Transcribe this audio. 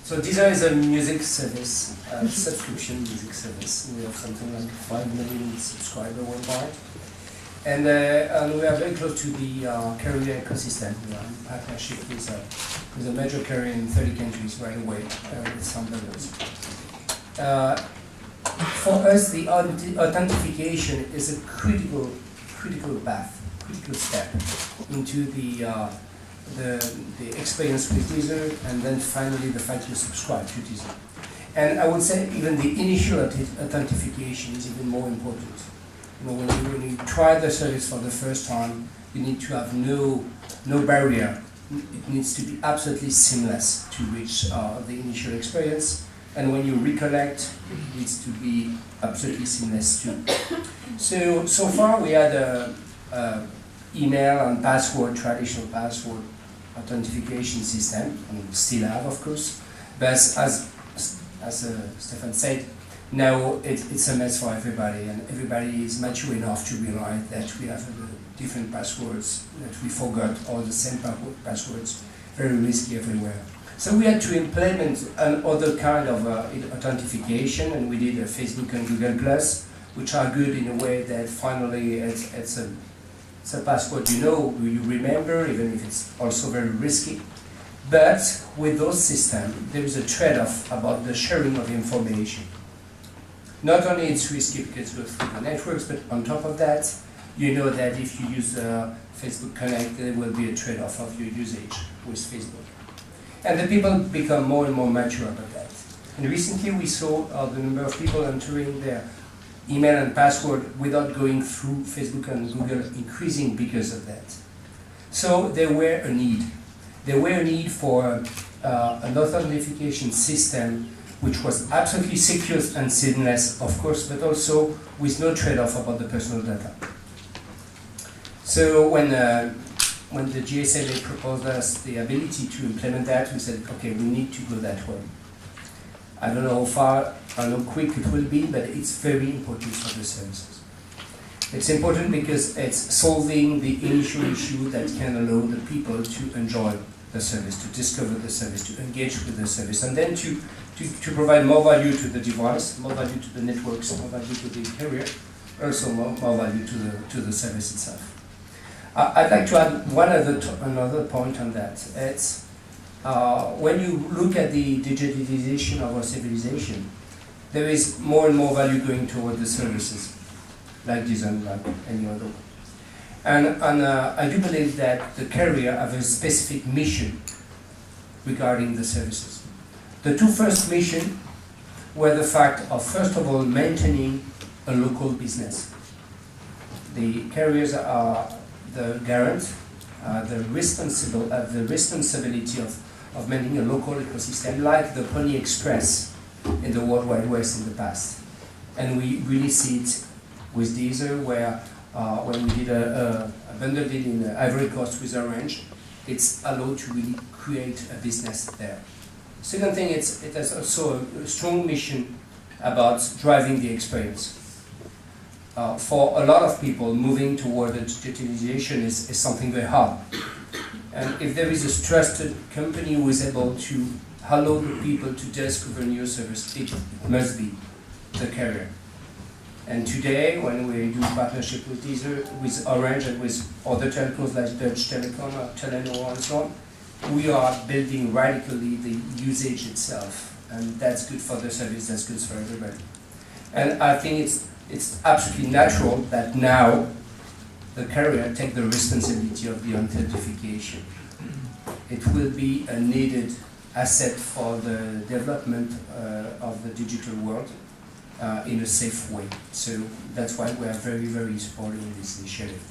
So Deezer is a music service, subscription music service. We have something like 5 million subscribers worldwide. And we are very close to the carrier ecosystem. We are in partnership with a major carrier in 30 countries right away, with some vendors. For us, the authentication is a critical path, critical step into the experience with Deezer, and then finally the fact you subscribe to Deezer. And I would say even the initial authentication is even more important. You know, when you try the service for the first time, you need to have no barrier. It needs to be absolutely seamless to reach the initial experience. And when you recollect, it needs to be absolutely seamless too. So far we had email and password, traditional password authentication system, and we still have, of course. But as Stefan said, now it's a mess for everybody, and everybody is mature enough to realize that we have different passwords, that we forgot all the same passwords, very risky everywhere. So we had to implement another kind of authentication, and we did Facebook and Google+, which are good in a way that finally it's a password you remember, even if it's also very risky. But with those systems, there is a trade-off about the sharing of information. Not only it's risky because it goes through the networks, but on top of that, you know that if you use Facebook Connect, there will be a trade-off of your usage with Facebook. And the people become more and more mature about that. And recently we saw the number of people entering their email and password without going through Facebook and Google increasing because of that. So there were a need. There were a need for an authentication system which was absolutely secure and seamless, of course, but also with no trade-off about the personal data. So when the GSMA proposed us the ability to implement that, we said, okay, we need to go that way. I don't know how far, I don't know how quick it will be, but it's very important for the services. It's important because it's solving the initial issue that can allow the people to enjoy the service, to discover the service, to engage with the service, and then to provide more value to the device, more value to the networks, more value to the carrier, also more value to the service itself. I'd like to add another point on that. It's when you look at the digitalization of our civilization, there is more and more value going toward the services, like Deezer, like any other. And I do believe that the carrier have a specific mission regarding the services. The two first missions were the fact of, first of all, maintaining a local business. The carriers are the garant, the responsibility of maintaining a local ecosystem, like the Pony Express in the World Wide West in the past. And we really see it with Deezer, where when we did a bundle deal in Ivory Coast with Orange, it's allowed to really create a business there. Second thing, it has also a strong mission about driving the experience. For a lot of people, moving toward digitalization is something very hard. And if there is a trusted company who is able to allow the people to discover new service, it must be the carrier. And today, when we do partnership with Deezer, with Orange, and with other telcos like Dutch Telecom or Telenor and so on, we are building radically the usage itself. And that's good for the service, that's good for everybody. And I think it's absolutely natural that now the carrier take the responsibility of the authentication. It will be a needed asset for the development of the digital world in a safe way. So that's why we are very, very supporting this initiative.